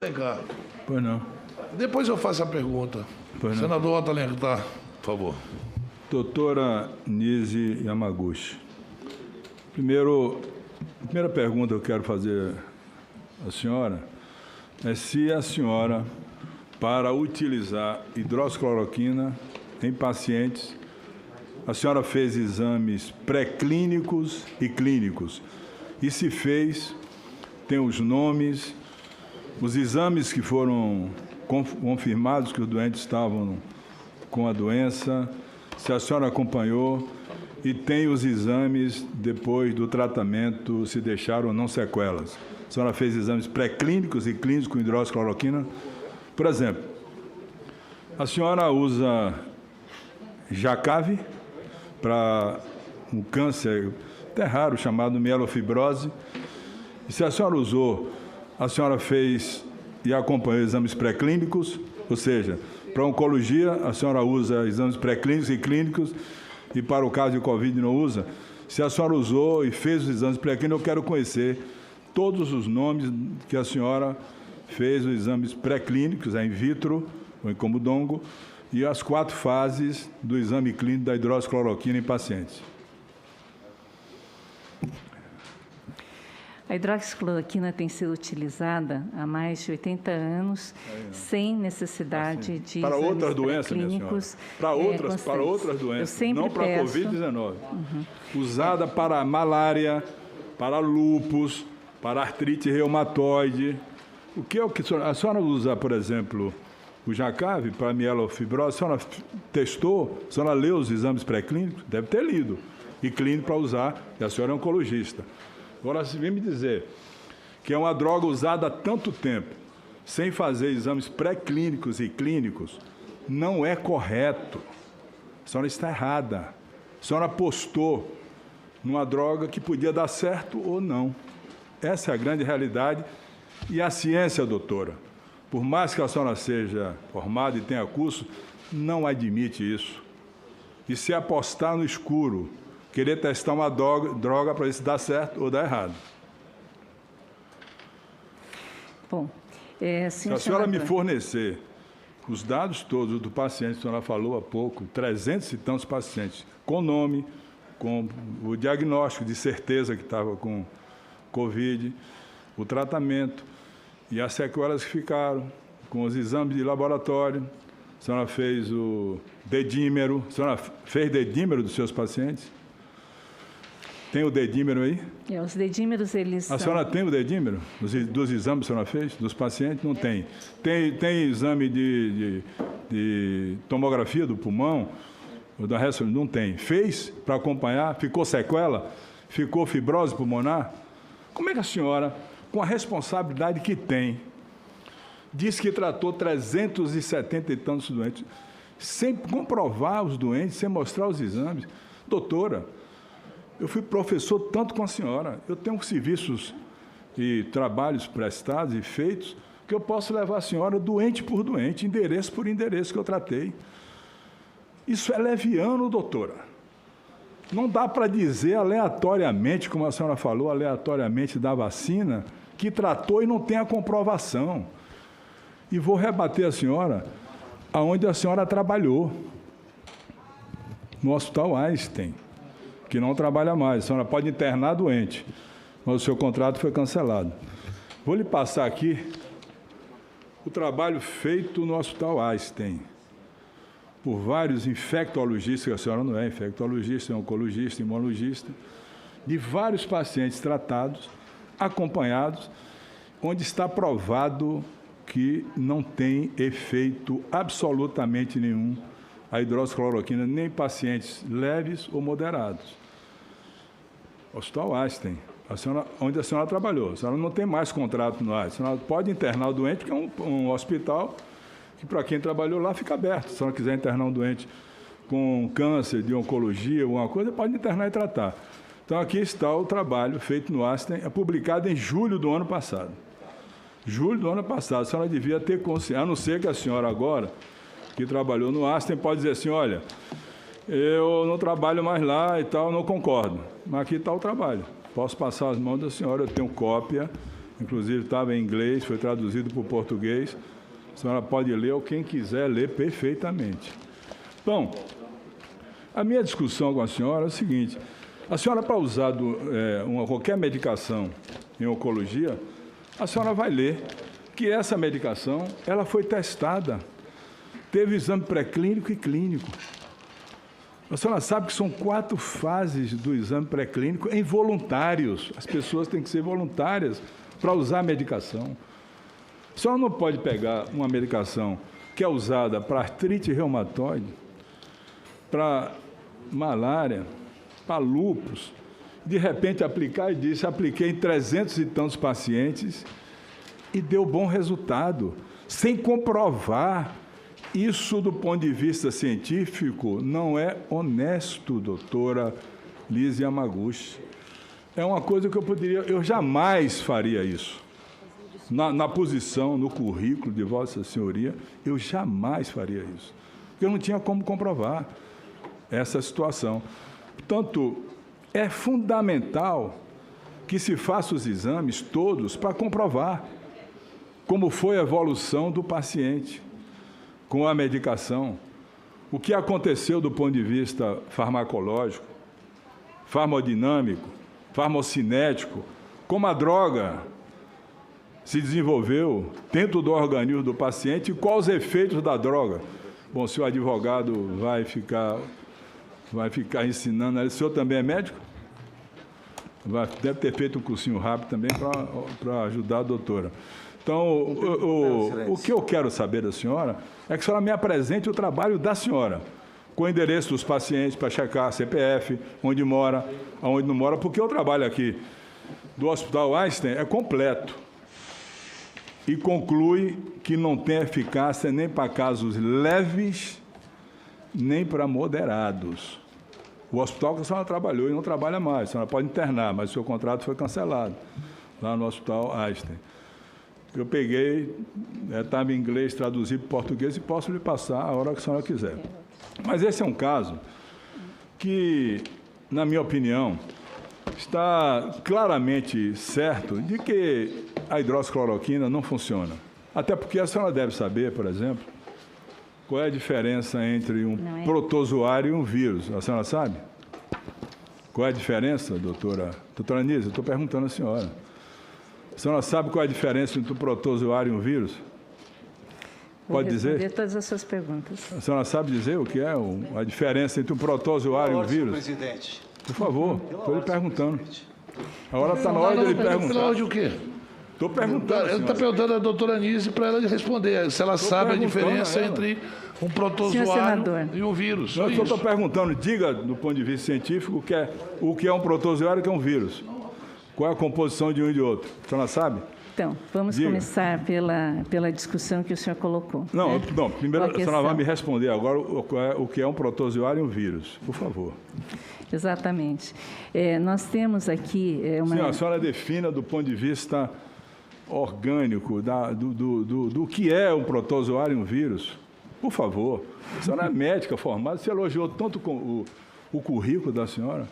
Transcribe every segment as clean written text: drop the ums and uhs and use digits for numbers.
Vem cá. Pois não. Depois eu faço a pergunta. Pois não. Senador Otto Alencar, por favor. Doutora Nise Yamaguchi. Primeira pergunta que eu quero fazer à senhora é se a senhora, para utilizar hidroxicloroquina em pacientes, a senhora fez exames pré-clínicos e clínicos. E se fez, tem os nomes, os exames que foram confirmados que os doentes estavam com a doença, se a senhora acompanhou, e tem os exames depois do tratamento, se deixaram ou não sequelas. A senhora fez exames pré-clínicos e clínicos com hidroxicloroquina. Por exemplo, a senhora usa Jacave para um câncer até raro chamado mielofibrose. E se a senhora usou, a senhora fez e acompanhou exames pré-clínicos, ou seja, para oncologia, a senhora usa exames pré-clínicos e clínicos, e para o caso de Covid não usa. Se a senhora usou e fez os exames pré-clínicos, eu quero conhecer todos os nomes que a senhora fez os exames pré-clínicos, in vitro, ou em camundongo, e as 4 fases do exame clínico da hidroxicloroquina em pacientes. A hidroxicloroquina tem sido utilizada há mais de 80 anos, sem necessidade de para exames outras doenças, minha clínicos. senhora. Para outras doenças, não para a Covid-19. Usada para malária, para lúpus, para artrite reumatoide. O que é o que a senhora usa, por exemplo, o Jacave para mielofibrose? A senhora testou? A senhora leu os exames pré-clínicos? Deve ter lido. E clínico para usar, e a senhora é oncologista. Agora, se vem me dizer que é uma droga usada há tanto tempo, sem fazer exames pré-clínicos e clínicos, não é correto. A senhora está errada. A senhora apostou numa droga que podia dar certo ou não. Essa é a grande realidade. E a ciência, doutora, por mais que a senhora seja formada e tenha curso, não admite isso. E se apostar no escuro, querer testar uma droga para ver se dá certo ou dá errado. Bom, se a senhora me fornecer os dados todos do paciente, a senhora falou há pouco, 300 e tantos pacientes, com nome, com o diagnóstico de certeza que estava com Covid, o tratamento e as sequelas que ficaram, com os exames de laboratório, a senhora fez o dedímero, a senhora fez dedímero dos seus pacientes? Tem o dedímero aí? Os dedímeros, eles A senhora tem o dedímero? Dos exames que a senhora fez? Dos pacientes? Não tem. Tem exame de tomografia do pulmão? Da ressonância? Não tem. Fez para acompanhar? Ficou sequela? Ficou fibrose pulmonar? Como é que a senhora, com a responsabilidade que tem, diz que tratou 370 e tantos doentes, sem comprovar os doentes, sem mostrar os exames? Doutora, eu fui professor tanto com a senhora, eu tenho serviços e trabalhos prestados e feitos que eu posso levar a senhora doente por doente, endereço por endereço que eu tratei. Isso é leviano, doutora. Não dá para dizer aleatoriamente, como a senhora falou, aleatoriamente da vacina, que tratou e não tem a comprovação. E vou rebater a senhora aonde a senhora trabalhou, no Hospital Einstein, que não trabalha mais. A senhora pode internar doente, mas o seu contrato foi cancelado. Vou lhe passar aqui o trabalho feito no Hospital Einstein por vários infectologistas, que a senhora não é infectologista, é oncologista, imunologista, de vários pacientes tratados, acompanhados, onde está provado que não tem efeito absolutamente nenhum a hidroxicloroquina, nem em pacientes leves ou moderados. Hospital Einstein, onde a senhora trabalhou. A senhora não tem mais contrato no Einstein. A senhora pode internar o doente, porque é um hospital que, para quem trabalhou lá, fica aberto. Se a senhora quiser internar um doente com câncer, de oncologia, alguma coisa, pode internar e tratar. Então, aqui está o trabalho feito no Einstein, é publicado em julho do ano passado. Julho do ano passado. A senhora devia ter consciência, a não ser que a senhora agora, que trabalhou no Einstein, pode dizer assim, olha, eu não trabalho mais lá e tal, não concordo. Mas aqui está o trabalho. Posso passar as mãos da senhora, eu tenho cópia inclusive estava em inglês, foi traduzido para o português. A senhora pode ler, ou quem quiser ler perfeitamente. Bom, a minha discussão com a senhora é o seguinte: a senhora, para usar qualquer medicação em oncologia, a senhora vai ler que essa medicação ela foi testada, teve exame pré-clínico e clínico. A senhora sabe que são 4 fases do exame pré-clínico em voluntários. As pessoas têm que ser voluntárias para usar a medicação. A senhora não pode pegar uma medicação que é usada para artrite reumatoide, para malária, para lúpus, de repente aplicar, e disse, apliquei em 300 e tantos pacientes e deu bom resultado, sem comprovar. Isso, do ponto de vista científico, não é honesto, doutora Lise Yamaguchi. É uma coisa que eu jamais faria isso. Na posição, no currículo de Vossa Senhoria, eu jamais faria isso. Porque eu não tinha como comprovar essa situação. Portanto, é fundamental que se façam os exames todos para comprovar como foi a evolução do paciente com a medicação, o que aconteceu do ponto de vista farmacológico, farmodinâmico, farmocinético, como a droga se desenvolveu dentro do organismo do paciente e quais os efeitos da droga. Bom, se o advogado vai ficar ensinando, o senhor também é médico? Deve ter feito um cursinho rápido também para ajudar a doutora. Então, o que eu quero saber da senhora é que a senhora me apresente o trabalho da senhora, com o endereço dos pacientes para checar CPF, onde mora, aonde não mora, porque o trabalho aqui do Hospital Einstein é completo e conclui que não tem eficácia nem para casos leves, nem para moderados. O hospital que a senhora trabalhou e não trabalha mais, a senhora pode internar, mas o seu contrato foi cancelado lá no Hospital Einstein. Eu peguei, estava em inglês, traduzi para português e posso lhe passar a hora que a senhora quiser. Mas esse é um caso que, na minha opinião, está claramente certo de que a hidroxicloroquina não funciona. Até porque a senhora deve saber, por exemplo, qual é a diferença entre um protozoário e um vírus. A senhora sabe? Qual é a diferença, doutora? Doutora Anísia, eu estou perguntando à senhora. A senhora sabe qual é a diferença entre um protozoário e um vírus? Pode dizer? Vou responder todas as suas perguntas. A senhora sabe dizer o que é a diferença entre um protozoário e um vírus? Presidente. Por favor, estou lhe perguntando. A hora está na hora de ele perguntar. Pela hora de o quê? Estou perguntando. Ele está perguntando à doutora Anise para ela responder se ela sabe a diferença entre um protozoário e um vírus. Eu só estou perguntando, diga, do ponto de vista científico, o que é um protozoário e o que é um vírus. Qual é a composição de um e de outro? A senhora sabe? Então, vamos começar pela discussão que o senhor colocou. Não, né? não, primeiro a senhora vai me responder agora o que é um protozoário e um vírus, por favor. Exatamente. Nós temos aqui uma... Sim, a senhora defina do ponto de vista orgânico do que é um protozoário e um vírus. Por favor. A senhora é médica formada, você elogiou tanto o currículo da senhora.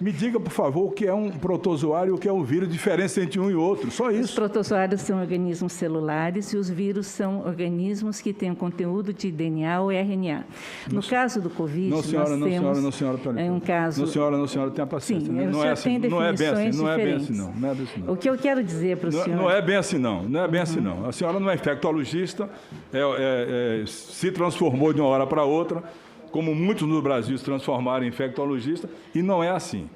Me diga, por favor, o que é um protozoário e o que é um vírus, diferença entre um e outro, só isso. Os protozoários são organismos celulares e os vírus são organismos que têm conteúdo de DNA ou RNA. No caso do Covid, não, senhora, nós temos não, senhora, um caso... Não, senhora, tenha paciência. Sim, não é assim, tem definições não é bem diferentes. assim, não. Não é bem assim, não. O que eu quero dizer para o senhor... Não é bem assim, não. Não é bem assim, não. A senhora não é infectologista, se transformou de uma hora para outra, como muitos no Brasil se transformaram em infectologista, e não é assim.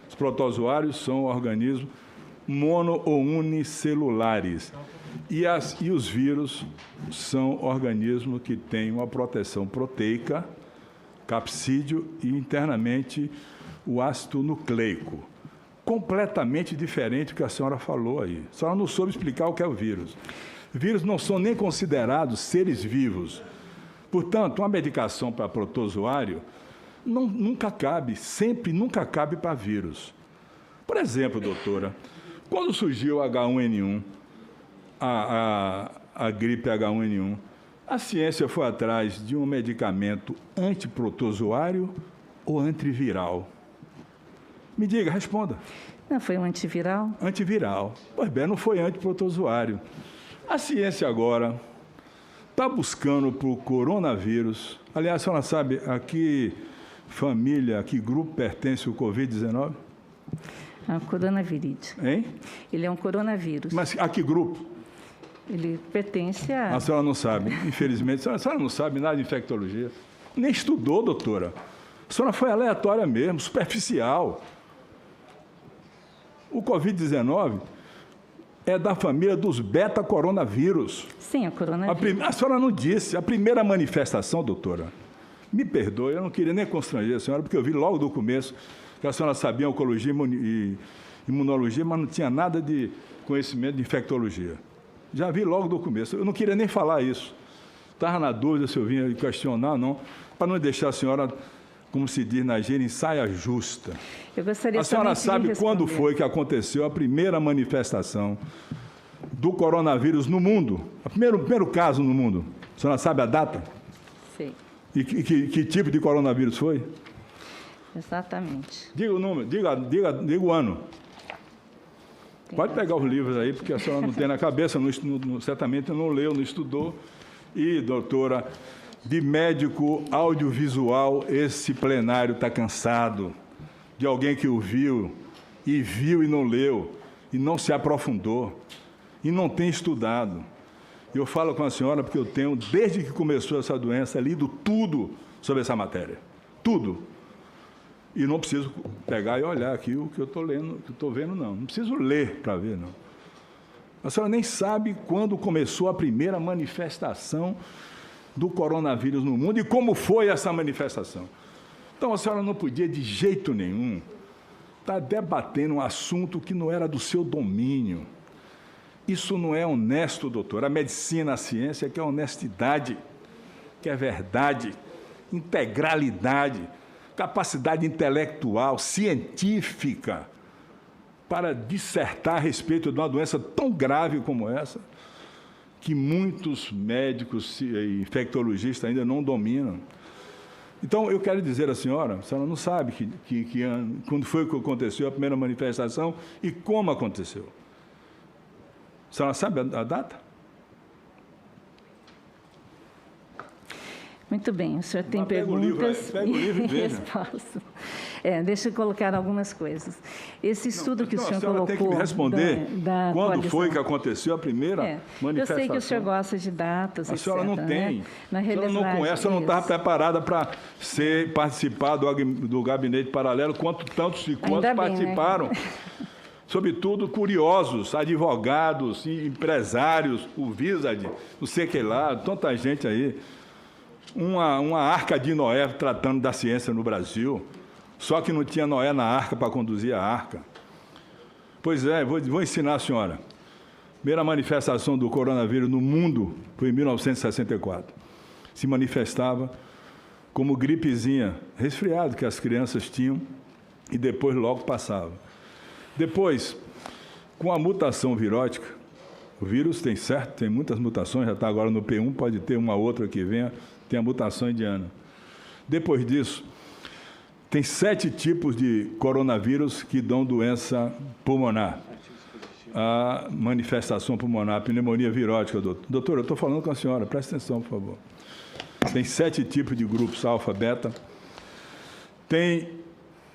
Os protozoários são organismos mono- ou unicelulares. E os vírus são organismos que têm uma proteção proteica, capsídeo e internamente o ácido nucleico. Completamente diferente do que a senhora falou aí. A senhora não soube explicar o que é o vírus. Vírus não são nem considerados seres vivos. Portanto, uma medicação para protozoário nunca cabe para vírus. Por exemplo, doutora, quando surgiu o H1N1, a gripe H1N1, a ciência foi atrás de um medicamento antiprotozoário ou antiviral? Me diga, responda. Não, foi um antiviral? Antiviral. Pois bem, não foi antiprotozoário. A ciência agora está buscando para o coronavírus. Aliás, a senhora sabe a que família, a que grupo pertence o Covid-19? É um coronavírido. Hein? Ele é um coronavírus. Mas a que grupo? Ele pertence a... A senhora não sabe, infelizmente. A senhora não sabe nada de infectologia. Nem estudou, doutora. A senhora foi aleatória mesmo, superficial. O Covid-19 é da família dos beta-coronavírus. Sim, é coronavírus. A senhora não disse. A primeira manifestação, doutora, me perdoe, eu não queria nem constranger a senhora, porque eu vi logo do começo que a senhora sabia oncologia e imunologia, mas não tinha nada de conhecimento de infectologia. Já vi logo do começo. Eu não queria nem falar isso. Estava na dúvida se eu vinha questionar ou não, para não deixar a senhora, como se diz na gíria, em saia justa. Eu gostaria a senhora sabe de quando foi que aconteceu a primeira manifestação do coronavírus no mundo? O primeiro caso no mundo. A senhora sabe a data? Sei. E que tipo de coronavírus foi? Exatamente. Diga o número, diga o ano. Pode pegar os livros aí, porque a senhora não tem na cabeça, certamente não leu, não estudou. E, doutora, de médico audiovisual, esse plenário está cansado. De alguém que o viu e não leu, e não se aprofundou, e não tem estudado. Eu falo com a senhora porque eu tenho, desde que começou essa doença, lido tudo sobre essa matéria. Tudo. E não preciso pegar e olhar aqui o que eu estou lendo, que eu estou vendo, não. Não preciso ler para ver, não. A senhora nem sabe quando começou a primeira manifestação do coronavírus no mundo e como foi essa manifestação. Então, a senhora não podia, de jeito nenhum, estar debatendo um assunto que não era do seu domínio. Isso não é honesto, doutor. A medicina, a ciência quer honestidade, quer verdade, integralidade, capacidade intelectual, científica, para dissertar a respeito de uma doença tão grave como essa, que muitos médicos e infectologistas ainda não dominam. Então, eu quero dizer à senhora, a senhora não sabe quando foi que aconteceu a primeira manifestação e como aconteceu. A senhora sabe a data? Muito bem, o senhor tem perguntas pega o livro e veja. Respostas. Deixa eu colocar algumas coisas. Esse estudo que o senhor colocou... tem que me responder quando coalizão. foi que aconteceu a primeira manifestação. Eu sei que o senhor gosta de datas, A senhora não tem. Na a senhora não conhece, a senhora não estava preparada para participar do gabinete paralelo, quantos participaram. Né? Sobretudo curiosos, advogados, empresários, o Wizard, não sei o que lá, tanta gente aí. Uma arca de Noé tratando da ciência no Brasil, só que não tinha Noé na arca para conduzir a arca. Pois é, vou ensinar a senhora. Primeira manifestação do coronavírus no mundo foi em 1964. Se manifestava como gripezinha, resfriado que as crianças tinham e depois logo passava. Depois, com a mutação virótica, o vírus tem muitas mutações, já está agora no P1, pode ter uma outra que venha, tem a mutação indiana. Depois disso, tem 7 tipos de coronavírus que dão doença pulmonar. A manifestação pulmonar, a pneumonia virótica, doutor. Doutor, eu estou falando com a senhora, presta atenção, por favor. Tem 7 tipos de grupos, alfa, beta. Tem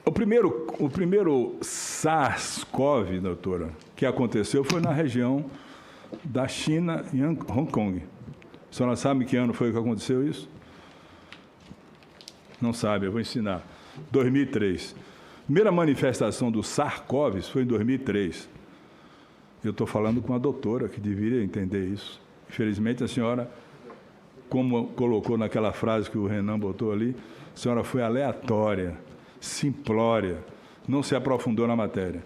o primeiro SARS-CoV, doutora, que aconteceu foi na região da China, em Hong Kong. A senhora sabe que ano foi que aconteceu isso? Não sabe, eu vou ensinar. 2003. Primeira manifestação do SARS-CoV foi em 2003. Eu estou falando com a doutora, que deveria entender isso. Infelizmente, a senhora, como colocou naquela frase que o Renan botou ali, a senhora foi aleatória, simplória, não se aprofundou na matéria.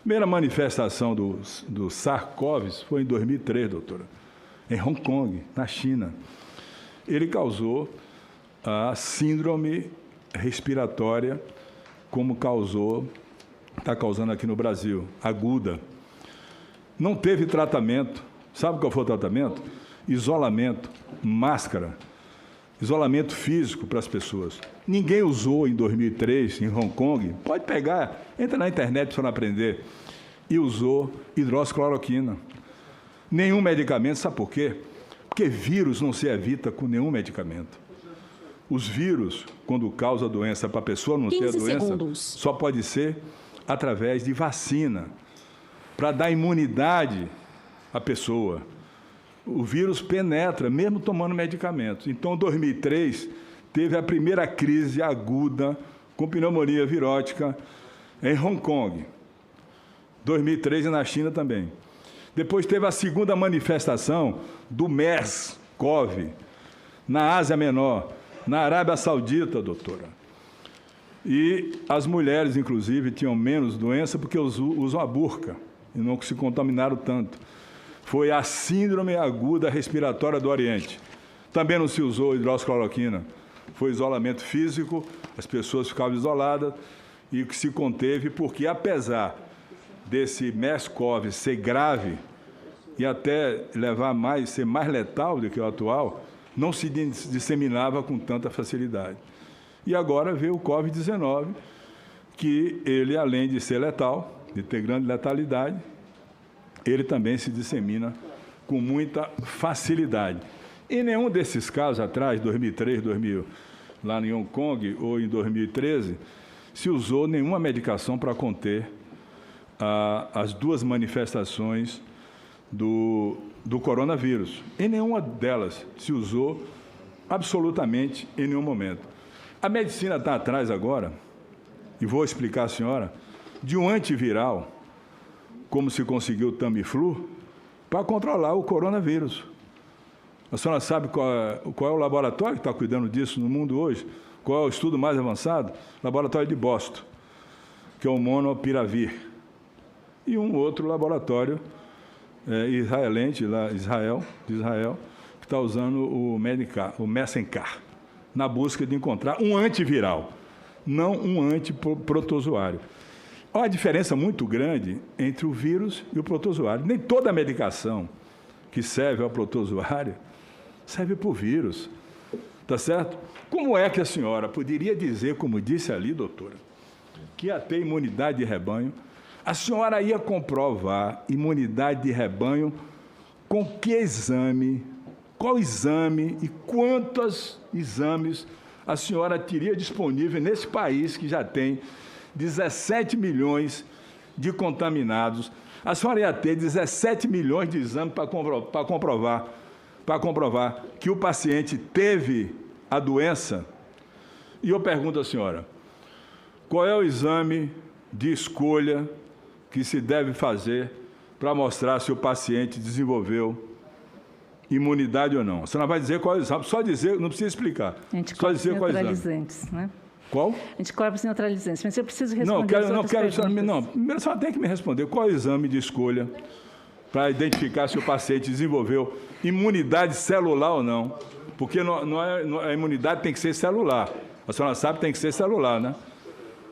Primeira manifestação do SARS-CoV foi em 2003, doutora, em Hong Kong, na China. Ele causou a síndrome respiratória, como está causando aqui no Brasil, aguda. Não teve tratamento. Sabe qual foi o tratamento? Isolamento, máscara. isolamento físico para as pessoas. Ninguém usou em 2003, em Hong Kong, pode pegar, entra na internet para aprender, e usou hidroxicloroquina. Nenhum medicamento, sabe por quê? Porque vírus não se evita com nenhum medicamento. Os vírus, quando causa doença para a pessoa não ter a doença, só pode ser através de vacina, para dar imunidade à pessoa. O vírus penetra, mesmo tomando medicamentos. Então, em 2003, teve a primeira crise aguda com pneumonia virótica em Hong Kong. 2003 e na China também. Depois teve a segunda manifestação do MERS-CoV na Ásia Menor, na Arábia Saudita, doutora. E as mulheres, inclusive, tinham menos doença porque usam a burca e não se contaminaram tanto. Foi a síndrome aguda respiratória do Oriente. Também não se usou hidroxicloroquina. Foi isolamento físico, as pessoas ficavam isoladas e que se conteve porque, apesar desse MERS-CoV ser grave e até ser mais letal do que o atual, não se disseminava com tanta facilidade. E agora veio o Covid-19, que ele, além de ser letal, de ter grande letalidade, ele também se dissemina com muita facilidade. Em nenhum desses casos atrás, 2003, 2000, lá em Hong Kong, ou em 2013, se usou nenhuma medicação para conter as duas manifestações do coronavírus. Em nenhuma delas se usou absolutamente em nenhum momento. A medicina está atrás agora, e vou explicar à senhora, de um antiviral, como se conseguiu o Tamiflu, para controlar o coronavírus. A senhora sabe qual é o laboratório que está cuidando disso no mundo hoje? Qual é o estudo mais avançado? Laboratório de Boston, que é o Monopiravir. E um outro laboratório israelense, lá, de Israel, que está usando o Messencar, na busca de encontrar um antiviral, não um antiprotozoário. Há uma diferença muito grande entre o vírus e o protozoário. Nem toda medicação que serve ao protozoário serve para o vírus. Tá certo? Como é que a senhora poderia dizer, como disse ali, doutora, que ia ter imunidade de rebanho? A senhora ia comprovar imunidade de rebanho com que exame, qual exame e quantos exames a senhora teria disponível nesse país que já tem 17 milhões de contaminados. A senhora ia ter 17 milhões de exames para comprovar que o paciente teve a doença. E eu pergunto à senhora, qual é o exame de escolha que se deve fazer para mostrar se o paciente desenvolveu imunidade ou não? A senhora vai dizer qual é o exame, só dizer, não precisa explicar. Só dizer qual é o exame. Né? Qual? Anticorpos neutralizantes. Mas eu preciso responder primeiro a senhora tem que me responder qual é o exame de escolha para identificar se o paciente desenvolveu imunidade celular ou não. Porque a imunidade tem que ser celular. A senhora sabe que tem que ser celular, né?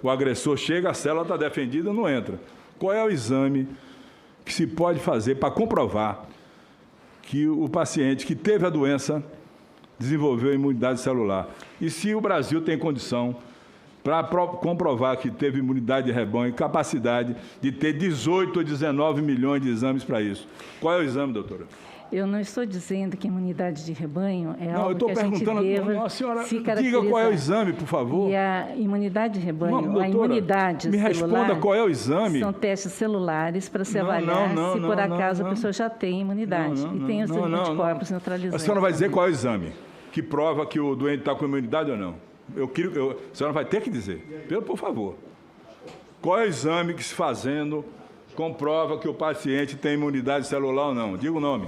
O agressor chega, a célula está defendida, não entra. Qual é o exame que se pode fazer para comprovar que o paciente que teve a doença desenvolveu imunidade celular? E se o Brasil tem condição para comprovar que teve imunidade de rebanho e capacidade de ter 18 ou 19 milhões de exames para isso? Qual é o exame, doutora? Eu não estou dizendo que imunidade de rebanho é algo que a gente deva se caracterizar. Diga qual é o exame, por favor. E a imunidade de rebanho, doutora, a imunidade me celular, responda qual é o exame. São testes celulares para se avaliar se por acaso a pessoa já tem imunidade e tem os anticorpos neutralizantes. A senhora vai dizer qual é o exame que prova que o doente está com imunidade ou não? A senhora vai ter que dizer, por favor. Qual é o exame que, se fazendo, comprova que o paciente tem imunidade celular ou não? Diga o nome.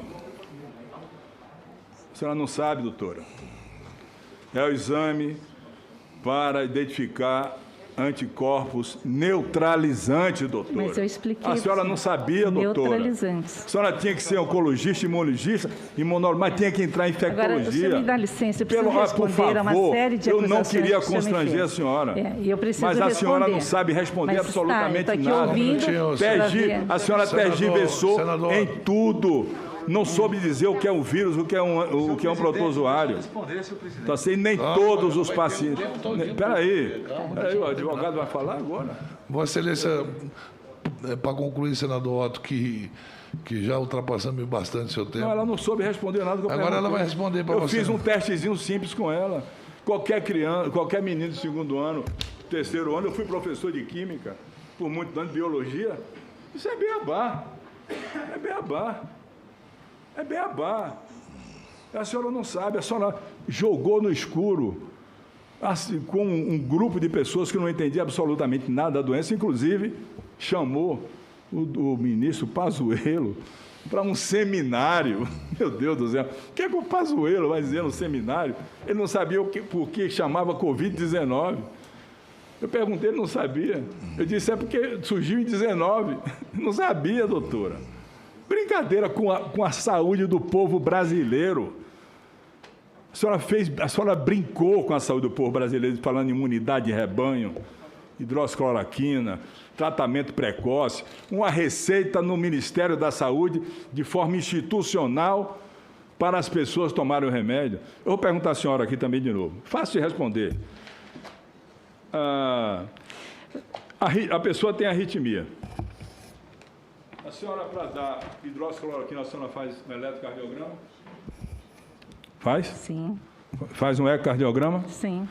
A senhora não sabe, doutora. É o exame para identificar anticorpos neutralizantes, doutora. Mas eu expliquei. A senhora não sabia, doutora. Neutralizantes. A senhora tinha que ser oncologista, imunologista, imunologista, mas tinha que entrar em infectologia. Agora, o senhor me dá licença, eu preciso responder a uma série de acusações. Eu não queria constranger a senhora. E eu preciso mas a senhora não sabe responder absolutamente nada. Ouvindo, a senhora tergiversou em tudo. não soube dizer o que é um vírus, o que é um protozoário. Então, assim, nem todos os pacientes... Espera aí, o advogado vai falar agora. Vossa Excelência, para concluir, senador Otto, que já ultrapassamos bastante seu tempo. Não, ela não soube responder nada. Agora ela vai responder para você. Eu fiz um testezinho simples com ela. Qualquer criança, qualquer menino de segundo ano, terceiro ano, eu fui professor de química, por muito ano de biologia. Isso é beabá. É beabá. É beabá. A senhora não sabe, a senhora jogou no escuro assim, com um grupo de pessoas que não entendia absolutamente nada da doença, inclusive chamou o ministro Pazuello para um seminário. Meu Deus do céu, o que é que o Pazuello vai dizer no seminário? Ele não sabia por que chamava Covid-19. Eu perguntei, ele não sabia. Eu disse, é porque surgiu em 19. Não sabia, doutora. Brincadeira com a saúde do povo brasileiro. A senhora brincou com a saúde do povo brasileiro, falando em imunidade de rebanho, hidroxicloroquina, tratamento precoce, uma receita no Ministério da Saúde de forma institucional para as pessoas tomarem o remédio. Eu vou perguntar à senhora aqui também de novo. Fácil de responder. A pessoa tem arritmia. A senhora, para dar hidroxicloroquina, a senhora faz um eletrocardiograma? Faz? Sim. Faz um ecocardiograma? Sim.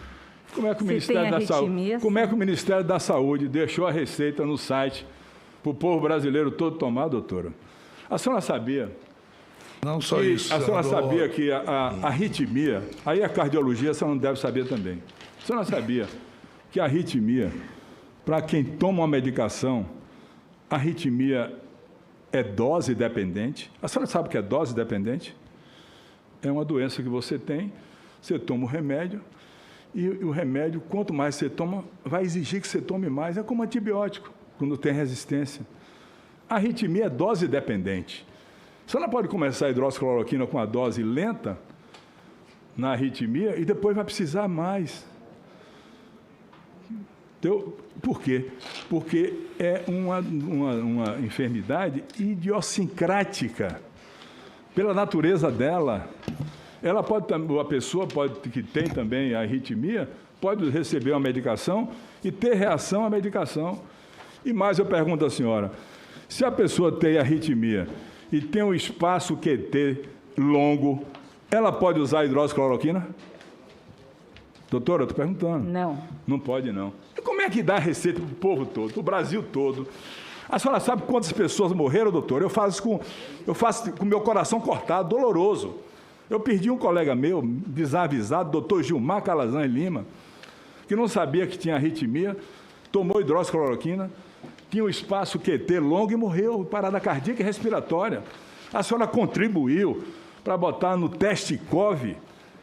Como é que o Ministério da Saúde deixou a receita no site para o povo brasileiro todo tomar, doutora? A senhora sabia? Não só isso. A senhora sabia que a arritmia, aí a cardiologia a senhora não deve saber também. A senhora sabia que a arritmia, para quem toma uma medicação, a arritmia é dose dependente? A senhora sabe o que é dose dependente? É uma doença que você tem, você toma o remédio, e o remédio, quanto mais você toma, vai exigir que você tome mais. É como antibiótico, quando tem resistência. A arritmia é dose dependente. A senhora pode começar a hidroxicloroquina com a dose lenta na arritmia e depois vai precisar mais. Então, por quê? Porque é uma enfermidade idiosincrática. Pela natureza dela, a pessoa que tem também a arritmia pode receber uma medicação e ter reação à medicação. E mais eu pergunto à senhora, se a pessoa tem arritmia e tem um espaço QT longo, ela pode usar hidroxicloroquina? Doutora, eu estou perguntando. Não. Não pode, não. E como é que dá a receita para o povo todo, para o Brasil todo? A senhora sabe quantas pessoas morreram, doutor? Eu faço com o meu coração cortado, doloroso. Eu perdi um colega meu, desavisado, doutor Gilmar Calazan Lima, que não sabia que tinha arritmia, tomou hidroxicloroquina, tinha um espaço QT longo e morreu, parada cardíaca e respiratória. A senhora contribuiu para botar no teste COVID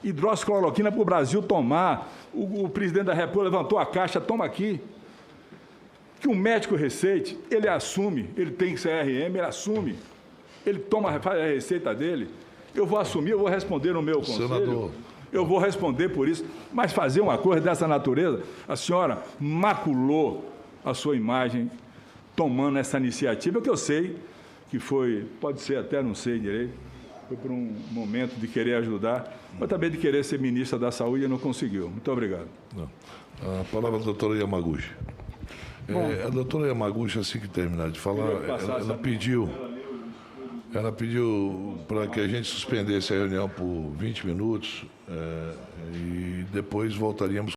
hidroxicloroquina para o Brasil tomar. O presidente da República levantou a caixa, toma aqui. Que um médico receite, ele assume, ele tem CRM, ele assume, ele faz a receita dele, eu vou assumir, eu vou responder no meu conselho, senador, eu vou responder por isso, mas fazer uma coisa dessa natureza, a senhora maculou a sua imagem tomando essa iniciativa, que eu sei que foi, pode ser até, não sei direito, foi por um momento de querer ajudar, mas também de querer ser ministra da Saúde e não conseguiu. Muito obrigado. Não. A palavra da doutora Yamaguchi. A doutora Yamaguchi, assim que terminar de falar, ela pediu para que a gente suspendesse a reunião por 20 minutos e depois voltaríamos